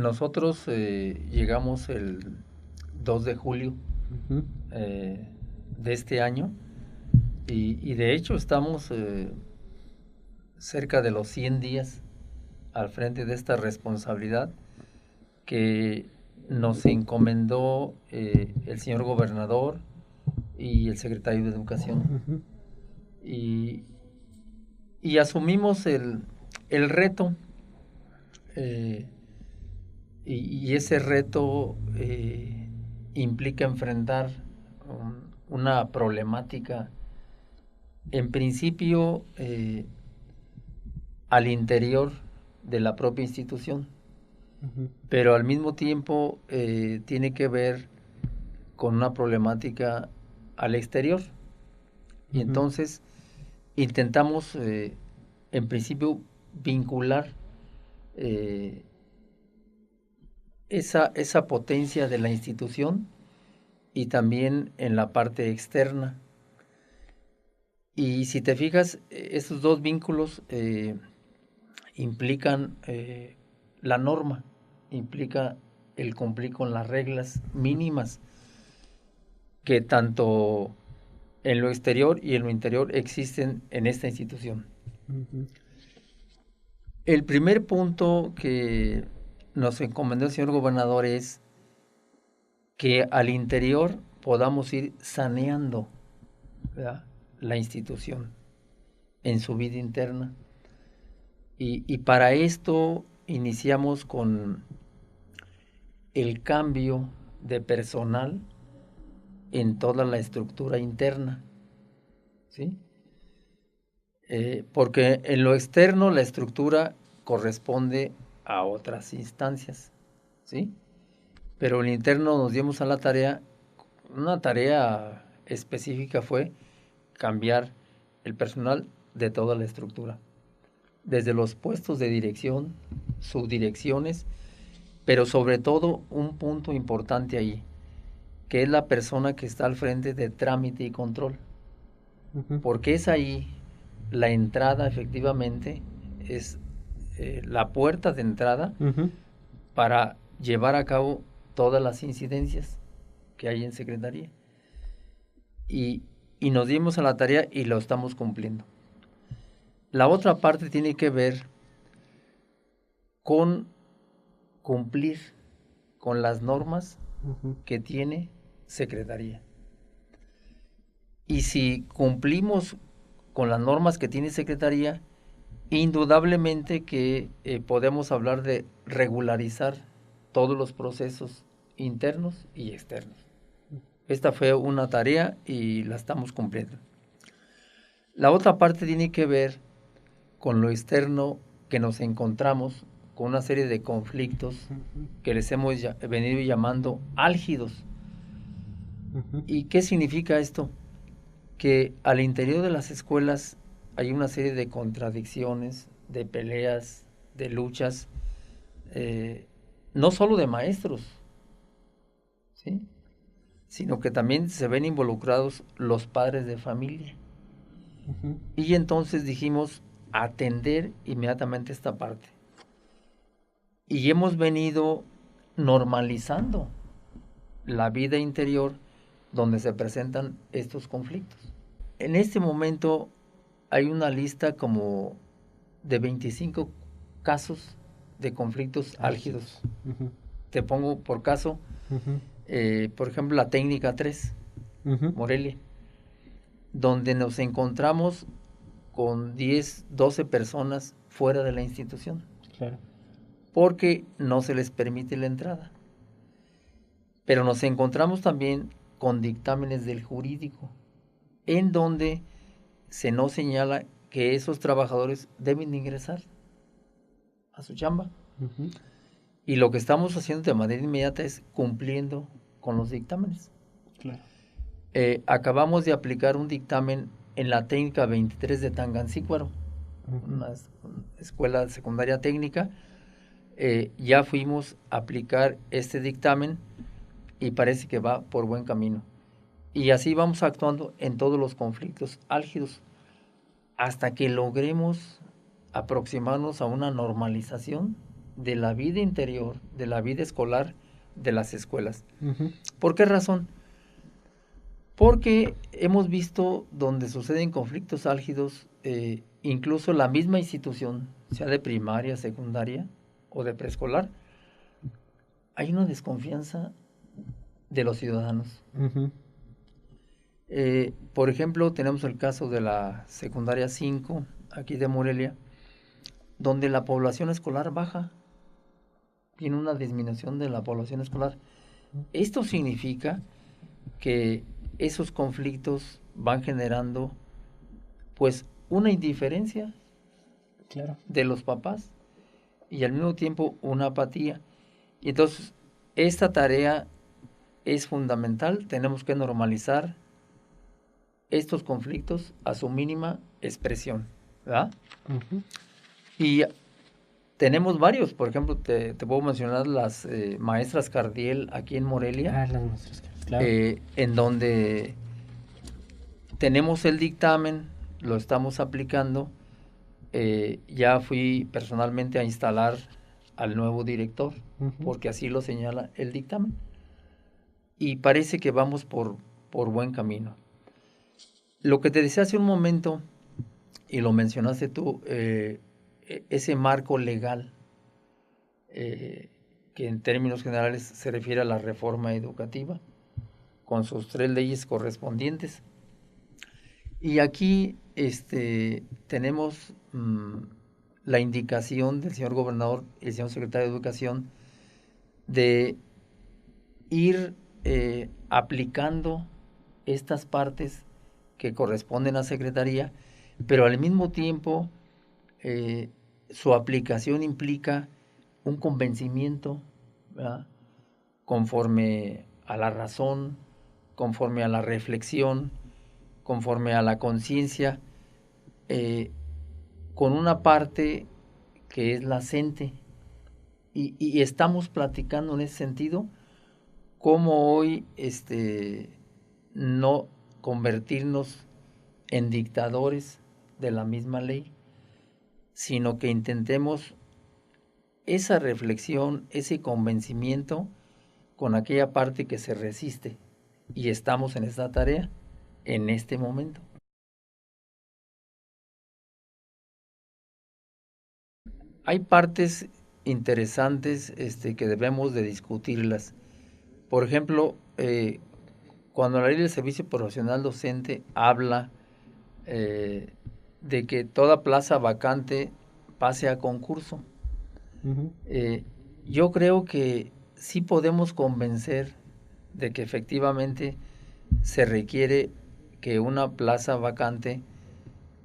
nosotros llegamos el 2 de julio de este año y de hecho estamos cerca de los 100 días al frente de esta responsabilidad que nos encomendó el señor gobernador y el secretario de Educación. Y asumimos el reto y ese reto implica enfrentar una problemática en principio al interior de la propia institución, pero al mismo tiempo tiene que ver con una problemática al exterior. Y entonces intentamos en principio vincular esa potencia de la institución y también en la parte externa. Y si te fijas, esos dos vínculos implican la norma, implica el cumplir con las reglas mínimas que tanto en lo exterior y en lo interior existen en esta institución. El primer punto que nos encomendó el señor gobernador es que al interior podamos ir saneando, ¿verdad?, la institución en su vida interna. Y para esto iniciamos con el cambio de personal en toda la estructura interna, ¿sí? Porque en lo externo la estructura corresponde a otras instancias, ¿sí? Pero en lo interno nos dimos a la tarea, una tarea específica fue cambiar el personal de toda la estructura, desde los puestos de dirección, subdirecciones, pero sobre todo un punto importante ahí, que es la persona que está al frente de trámite y control, porque es ahí la entrada, efectivamente, es la puerta de entrada para llevar a cabo todas las incidencias que hay en Secretaría. Y nos dimos a la tarea y lo estamos cumpliendo. La otra parte tiene que ver con cumplir con las normas que tiene Secretaría. Y si cumplimos con las normas que tiene Secretaría, indudablemente que podemos hablar de regularizar todos los procesos internos y externos. Esta fue una tarea y la estamos cumpliendo. La otra parte tiene que ver con lo externo, que nos encontramos con una serie de conflictos que les hemos venido llamando álgidos. ¿Y qué significa esto? Que al interior de las escuelas hay una serie de contradicciones, de peleas, de luchas, no solo de maestros, ¿sí?, sino que también se ven involucrados los padres de familia. Y entonces dijimos atender inmediatamente esta parte. Y hemos venido normalizando la vida interior donde se presentan estos conflictos. En este momento hay una lista como de 25 casos de conflictos álgidos. Te pongo por caso, por ejemplo, la técnica 3, Morelia, donde nos encontramos con 10, 12 personas fuera de la institución. Claro. Porque no se les permite la entrada. Pero nos encontramos también con dictámenes del jurídico, en donde se nos señala que esos trabajadores deben ingresar a su chamba. Y lo que estamos haciendo de manera inmediata es cumpliendo con los dictámenes. Claro. Acabamos de aplicar un dictamen en la técnica 23 de Tangancícuaro, una escuela secundaria técnica. Ya fuimos a aplicar este dictamen y parece que va por buen camino. Y así vamos actuando en todos los conflictos álgidos hasta que logremos aproximarnos a una normalización de la vida interior, de la vida escolar de las escuelas. ¿Por qué razón? Porque hemos visto donde suceden conflictos álgidos, incluso la misma institución, sea de primaria, secundaria o de preescolar, hay una desconfianza de los ciudadanos. Por ejemplo, tenemos el caso de la secundaria 5, aquí de Morelia, donde la población escolar baja, tiene una disminución de la población escolar. Esto significa que esos conflictos van generando pues una indiferencia de los papás y al mismo tiempo una apatía. Y entonces esta tarea es fundamental, tenemos que normalizar estos conflictos a su mínima expresión, ¿verdad? Y tenemos varios, por ejemplo, te puedo mencionar las maestras Cardiel aquí en Morelia, las maestras Cardiel, claro. En donde tenemos el dictamen, lo estamos aplicando, ya fui personalmente a instalar al nuevo director, porque así lo señala el dictamen, y parece que vamos por buen camino. Lo que te decía hace un momento, y lo mencionaste tú, ese marco legal, que en términos generales se refiere a la reforma educativa, con sus 3 leyes correspondientes. Y aquí tenemos la indicación del señor gobernador y el señor secretario de Educación de ir aplicando estas partes que corresponden a Secretaría, pero al mismo tiempo su aplicación implica un convencimiento, ¿verdad?, conforme a la razón, conforme a la reflexión, conforme a la conciencia, con una parte que es la CENTE. Y estamos platicando en ese sentido, cómo hoy no convertirnos en dictadores de la misma ley, sino que intentemos esa reflexión, ese convencimiento con aquella parte que se resiste. Y estamos en esta tarea en este momento. Hay partes interesantes que debemos de discutirlas. Por ejemplo, cuando la ley del servicio profesional docente habla de que toda plaza vacante pase a concurso, yo creo que sí podemos convencer de que efectivamente se requiere que una plaza vacante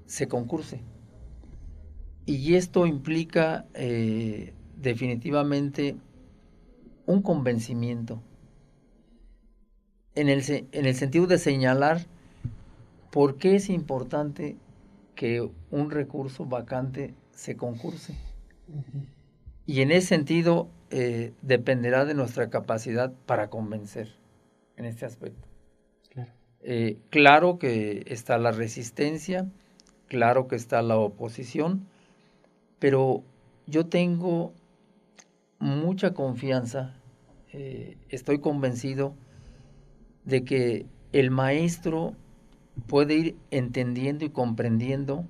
se concurse. Y esto implica definitivamente un convencimiento, en el sentido de señalar por qué es importante que un recurso vacante se concurse. Y en ese sentido dependerá de nuestra capacidad para convencer en este aspecto. Claro que está la resistencia, claro que está la oposición, pero yo tengo mucha confianza, estoy convencido de que el maestro puede ir entendiendo y comprendiendo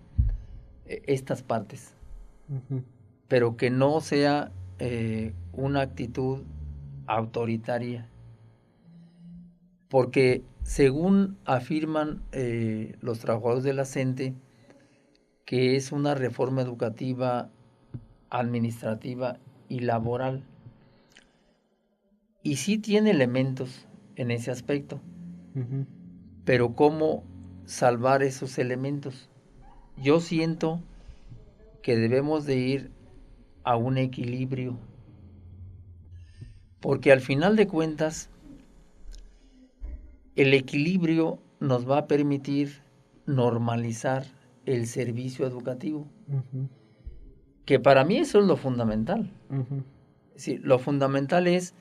estas partes, pero que no sea una actitud autoritaria, porque según afirman los trabajadores de la CENTE, que es una reforma educativa, administrativa y laboral, y sí tiene elementos en ese aspecto, pero ¿cómo salvar esos elementos? Yo siento que debemos de ir a un equilibrio, porque al final de cuentas el equilibrio nos va a permitir normalizar el servicio educativo, que para mí eso es lo fundamental. Sí, lo fundamental es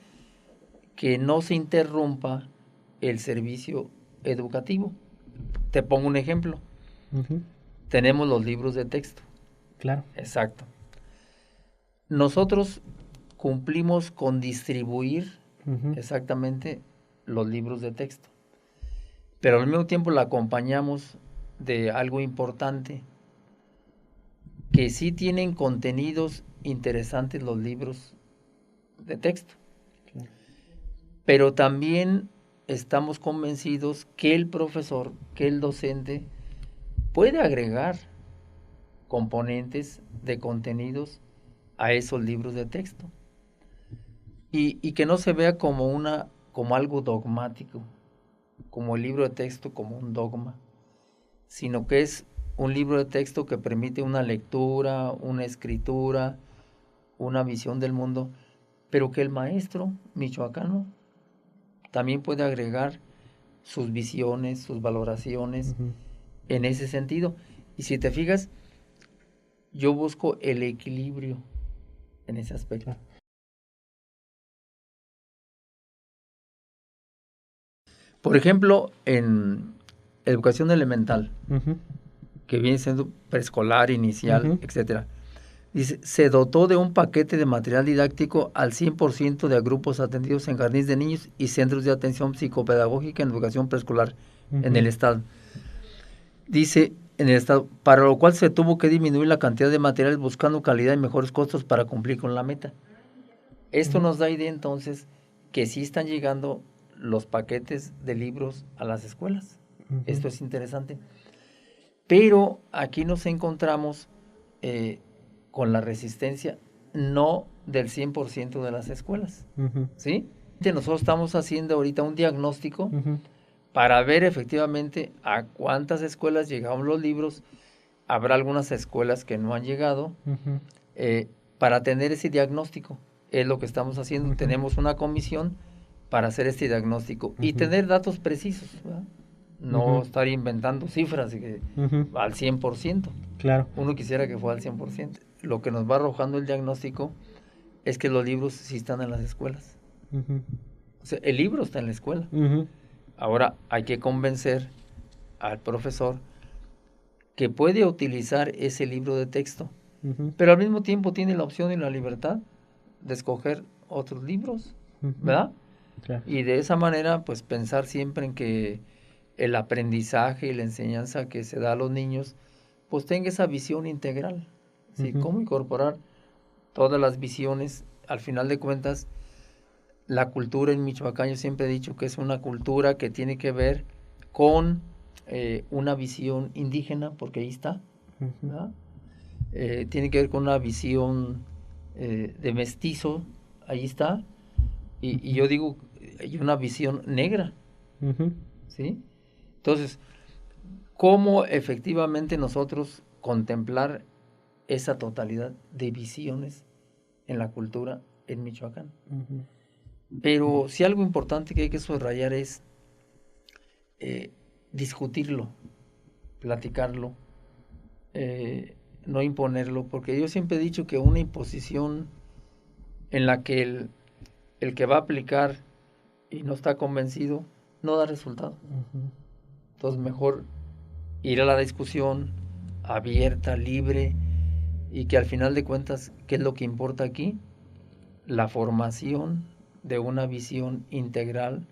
que no se interrumpa el servicio educativo. Te pongo un ejemplo. Tenemos los libros de texto. Claro. Exacto. nosotros cumplimos con distribuir Ujú. exactamente los libros de texto, pero al mismo tiempo la acompañamos de algo importante, que sí tienen contenidos interesantes los libros de texto, Claro. pero también estamos convencidos que el profesor, que el docente puede agregar componentes de contenidos a esos libros de texto y que no se vea como algo dogmático, como el libro de texto como un dogma, sino que es un libro de texto que permite una lectura, una escritura, una visión del mundo, pero que el maestro michoacano también puede agregar sus visiones, sus valoraciones Ujú. en ese sentido. Y si te fijas, yo busco el equilibrio en ese aspecto. Claro. Por ejemplo, en educación elemental, Ujú. que viene siendo preescolar, inicial, Ujú. etcétera. Dice, se dotó de un paquete de material didáctico al 100% de grupos atendidos en jardines de niños y centros de atención psicopedagógica en educación preescolar en Ujú. el estado. Dice, en el estado, para lo cual se tuvo que disminuir la cantidad de materiales buscando calidad y mejores costos para cumplir con la meta. Esto Ujú. nos da idea entonces que sí están llegando los paquetes de libros a las escuelas. Ujú. Esto es interesante. Pero aquí nos encontramos eh, con la resistencia no del 100% de las escuelas, Ujú. ¿sí? Nosotros estamos haciendo ahorita un diagnóstico Ujú. para ver efectivamente a cuántas escuelas llegaron los libros. Habrá algunas escuelas que no han llegado, Ujú. eh, para tener ese diagnóstico. Es lo que estamos haciendo. Ujú. Tenemos una comisión para hacer este diagnóstico y Ujú. tener datos precisos, ¿verdad? No Ujú. estar inventando cifras Ujú. al 100%. Claro. Uno quisiera que fuera al 100%. Lo que nos va arrojando el diagnóstico es que los libros sí están en las escuelas. Ujú. O sea, el libro está en la escuela. Ujú. Ahora hay que convencer al profesor que puede utilizar ese libro de texto, Ujú. pero al mismo tiempo tiene la opción y la libertad de escoger otros libros, Ujú. ¿verdad? Claro. Y de esa manera, pues pensar siempre en que el aprendizaje y la enseñanza que se da a los niños, pues tenga esa visión integral, ¿sí? Ujú. Cómo incorporar todas las visiones. Al final de cuentas, la cultura en Michoacán, yo siempre he dicho que es una cultura que tiene que ver con una visión indígena, porque ahí está, Ujú. ¿verdad? Tiene que ver con una visión de mestizo, ahí está, y Ujú. yo digo, hay una visión negra, Ujú. ¿sí? Entonces, ¿cómo efectivamente nosotros contemplar esa totalidad de visiones en la cultura en Michoacán? Ujú. Pero sí algo importante que hay que subrayar es eh, discutirlo, platicarlo, no imponerlo, porque yo siempre he dicho que una imposición en la que el que va a aplicar y no está convencido, no da resultado. Ujú. Entonces mejor ir a la discusión abierta, libre, y que al final de cuentas, ¿qué es lo que importa aquí? La formación de una visión integral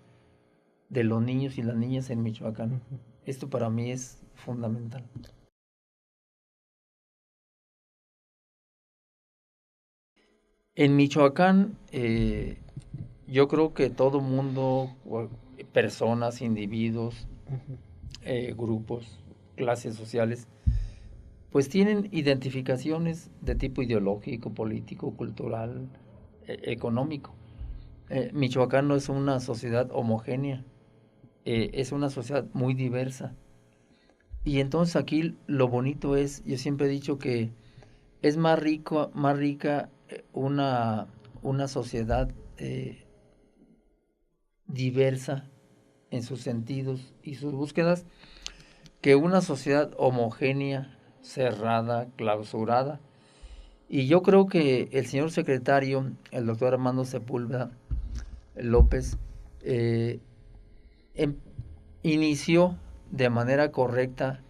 de los niños y las niñas en Michoacán. Ujú. Esto para mí es fundamental. En Michoacán, yo creo que todo mundo, personas, individuos, Ujú. grupos, clases sociales, pues tienen identificaciones de tipo ideológico, político, cultural, económico. Michoacán no es una sociedad homogénea, es una sociedad muy diversa. Y entonces aquí lo bonito es, yo siempre he dicho que es más rica una sociedad diversa en sus sentidos y sus búsquedas que una sociedad homogénea, cerrada, clausurada. Y yo creo que el señor secretario, el doctor Armando Sepúlveda López, eh, em- inició de manera correcta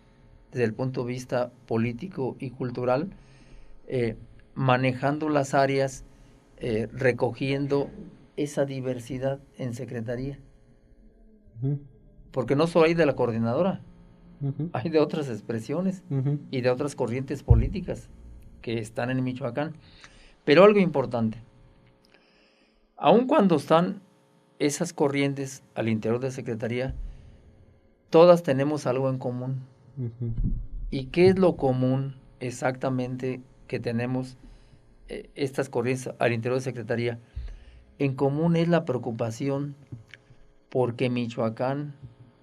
desde el punto de vista político y cultural, eh, manejando las áreas, recogiendo esa diversidad en secretaría. Ujú. Porque no solo hay de la coordinadora, Ujú. hay de otras expresiones Ujú. y de otras corrientes políticas que están en Michoacán. Pero algo importante, aun cuando están esas corrientes al interior de Secretaría, todas tenemos algo en común. Ujú. ¿Y qué es lo común exactamente que tenemos estas corrientes al interior de Secretaría? En común es la preocupación porque Michoacán,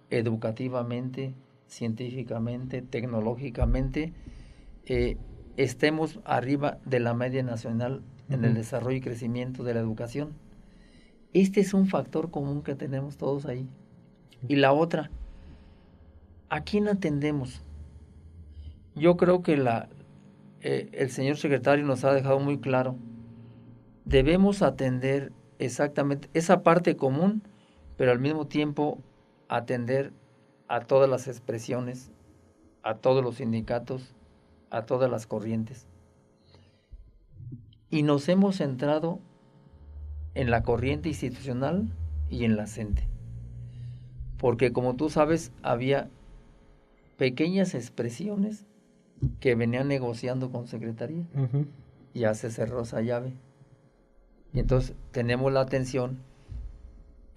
educativamente, científicamente, tecnológicamente, estemos arriba de la media nacional en el Ujú. desarrollo y crecimiento de la educación. Este es un factor común que tenemos todos ahí. Y la otra, ¿a quién atendemos? Yo creo que el señor secretario nos ha dejado muy claro, debemos atender exactamente esa parte común, pero al mismo tiempo atender a todas las expresiones, a todos los sindicatos, a todas las corrientes. Y nos hemos centrado en la corriente institucional y en la CENTE. Porque como tú sabes, había pequeñas expresiones que venían negociando con Secretaría. Ujú. Ya se cerró esa llave. Y entonces tenemos la atención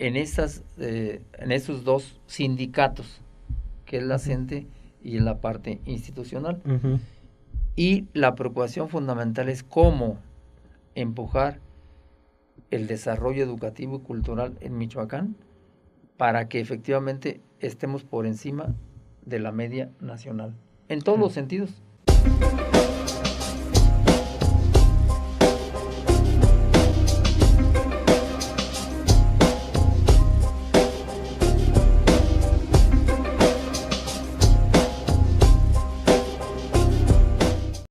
en esos dos sindicatos, que es la Ujú. CENTE y la parte institucional. Ujú. Y la preocupación fundamental es cómo empujar el desarrollo educativo y cultural en Michoacán para que efectivamente estemos por encima de la media nacional, en todos los sentidos.